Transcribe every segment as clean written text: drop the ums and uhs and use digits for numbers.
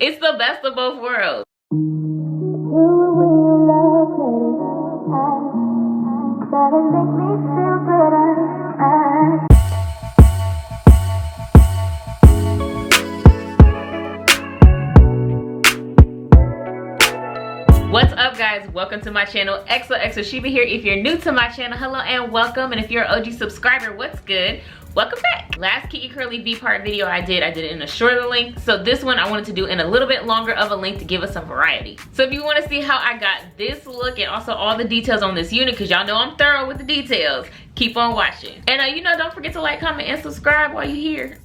It's the best of both worlds. What's up, guys? Welcome to my channel. XOXO Sheba here. If you're new to my channel, hello and welcome. And if you're an OG subscriber, what's good? Welcome back. Last Kinky Curly V-part video I did it in a shorter length. So this one I wanted to do in a little bit longer of a length to give us some variety. So if you want to see how I got this look and also all the details on this unit, because y'all know I'm thorough with the details, keep on watching. And don't forget to like, comment, and subscribe while you're here.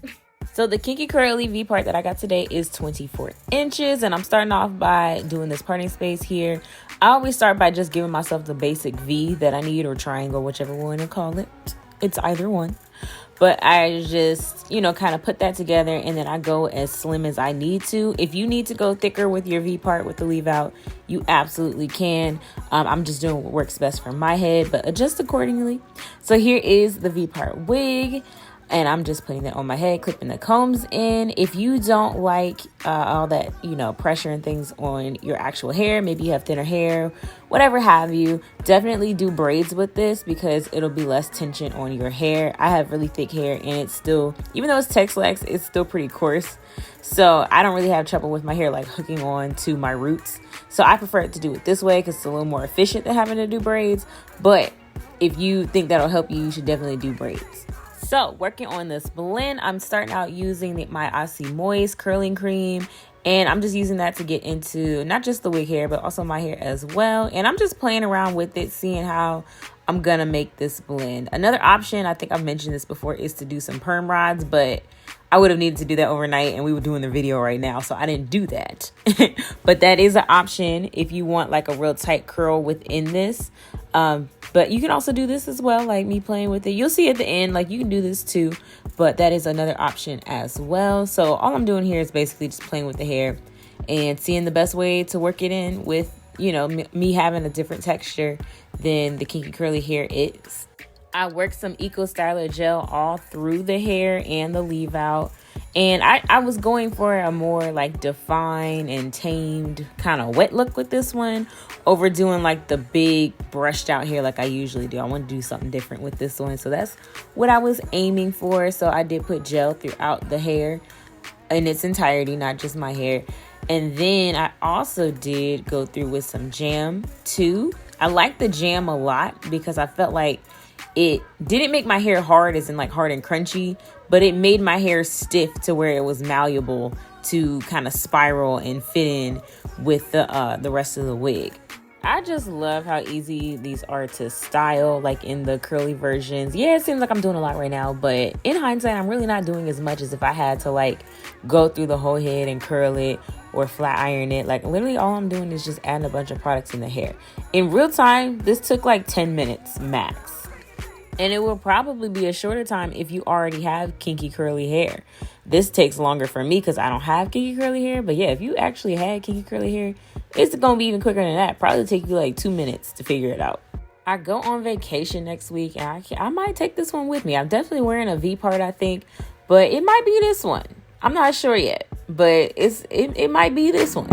So the Kinky Curly V part that I got today is 24 inches, and I'm starting off by doing this parting space here. I always start by just giving myself the basic V that I need, or triangle, whichever one to call it. It's either one. But I just, kind of put that together, and then I go as slim as I need to. If you need to go thicker with your V part with the leave out, you absolutely can. I'm just doing what works best for my head, but adjust accordingly. So here is the V part wig. And I'm just putting that on my head, clipping the combs in. If you don't like all that, pressure and things on your actual hair, maybe you have thinner hair, whatever have you, definitely do braids with this because it'll be less tension on your hair. I have really thick hair and it's still, even though it's Tex-Lex, it's still pretty coarse. So I don't really have trouble with my hair like hooking on to my roots. So I prefer to do it this way because it's a little more efficient than having to do braids. But if you think that'll help you, you should definitely do braids. So working on this blend, I'm starting out using my Aussie Moist curling cream, and I'm just using that to get into not just the wig hair, but also my hair as well. And I'm just playing around with it, seeing how I'm gonna make this blend. Another option, I think I've mentioned this before, is to do some perm rods, but I would have needed to do that overnight and we were doing the video right now, so I didn't do that. But that is an option if you want like a real tight curl within this. But you can also do this as well, like me playing with it. You'll see at the end, like you can do this too, but that is another option as well. So all I'm doing here is basically just playing with the hair and seeing the best way to work it in with, me having a different texture than the Kinky Curly hair is. I worked some Eco Styler gel all through the hair and the leave out. And I was going for a more like defined and tamed kind of wet look with this one, over doing like the big brushed out hair like I usually do. I want to do something different with this one. So that's what I was aiming for. So I did put gel throughout the hair in its entirety, not just my hair. And then I also did go through with some jam too. I like the jam a lot because I felt like it didn't make my hair hard as in like hard and crunchy, but it made my hair stiff to where it was malleable to kind of spiral and fit in with the rest of the wig. I just love how easy these are to style, like in the curly versions. Yeah, it seems like I'm doing a lot right now, but in hindsight, I'm really not doing as much as if I had to like go through the whole head and curl it or flat iron it. Like literally all I'm doing is just adding a bunch of products in the hair. In real time, this took like 10 minutes max. And it will probably be a shorter time if you already have kinky curly hair. This takes longer for me because I don't have kinky curly hair. But yeah, if you actually had kinky curly hair, it's going to be even quicker than that. Probably take you like 2 minutes to figure it out. I go on vacation next week and I might take this one with me. I'm definitely wearing a V part, I think. But it might be this one. I'm not sure yet. But it might be this one.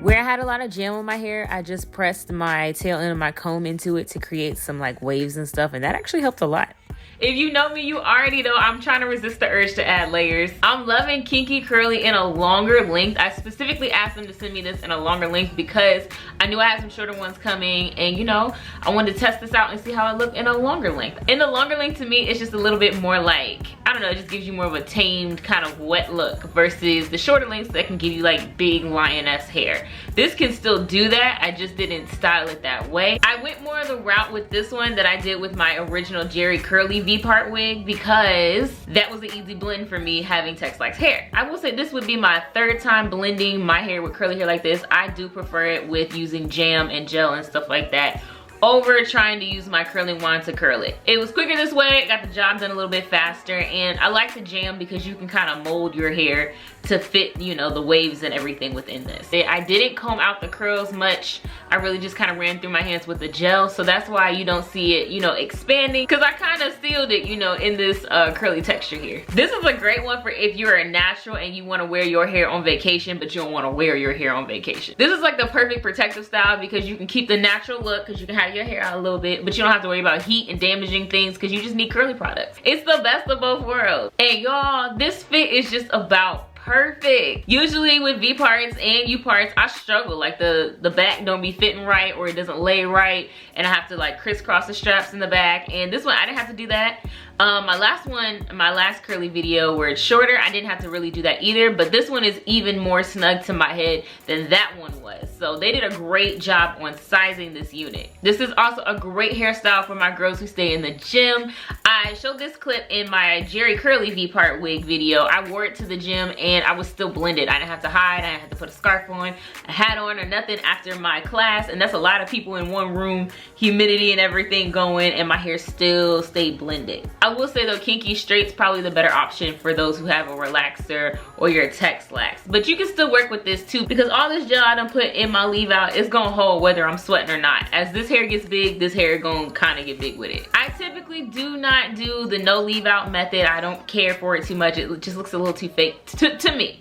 Where I had a lot of jam on my hair, I just pressed my tail end of my comb into it to create some like waves and stuff, and that actually helped a lot. If you know me, you already know I'm trying to resist the urge to add layers. I'm loving Kinky Curly in a longer length. I specifically asked them to send me this in a longer length because I knew I had some shorter ones coming, and I wanted to test this out and see how it looked in a longer length. In the longer length, to me, it's just a little bit more like, I don't know, it just gives you more of a tamed kind of wet look versus the shorter lengths that can give you like big lioness hair. This can still do that, I just didn't style it that way. I went more of the route with this one that I did with my original Jerry Curly V-part wig because that was an easy blend for me having Tex-Lex hair. I will say this would be my third time blending my hair with curly hair like this. I do prefer it with using jam and gel and stuff like that over trying to use my curling wand to curl it. It was quicker this way, it got the job done a little bit faster, and I like the jam because you can kind of mold your hair to fit, you know, the waves and everything within this. I didn't comb out the curls much. I really just kind of ran through my hands with the gel, so that's why you don't see it, you know, expanding, because I kind of sealed it, you know, in this curly texture here. This is a great one for if you're a natural and you want to wear your hair on vacation, but you don't want to wear your hair on vacation. This is like the perfect protective style because you can keep the natural look because you can have your hair out a little bit, but you don't have to worry about heat and damaging things because you just need curly products. It's the best of both worlds. And y'all, this fit is just about perfect. Usually with V parts and U parts, I struggle. Like the back don't be fitting right, or it doesn't lay right, and I have to like crisscross the straps in the back. And this one, I didn't have to do that. My last curly video where it's shorter, I didn't have to really do that either, but this one is even more snug to my head than that one was. So they did a great job on sizing this unit. This is also a great hairstyle for my girls who stay in the gym. I showed this clip in my Jerry Curly V-part wig video. I wore it to the gym and I was still blended. I didn't have to hide, I didn't have to put a scarf on, a hat on, or nothing after my class, and that's a lot of people in one room, humidity and everything going, and my hair still stayed blended. I will say though, Kinky Straight's probably the better option for those who have a relaxer or your tech slacks. But you can still work with this too, because all this gel I done put in my leave out is gonna hold whether I'm sweating or not. As this hair gets big, this hair gonna kind of get big with it. I typically do not do the no leave out method. I don't care for it too much. It just looks a little too fake to me.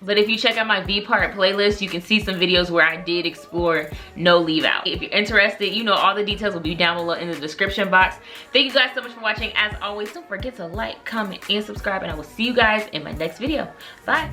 But if you check out my V-part playlist, you can see some videos where I did explore no leave out. If you're interested, you know, all the details will be down below in the description box. Thank you guys so much for watching. As always, don't forget to like, comment, and subscribe, and I will see you guys in my next video. Bye.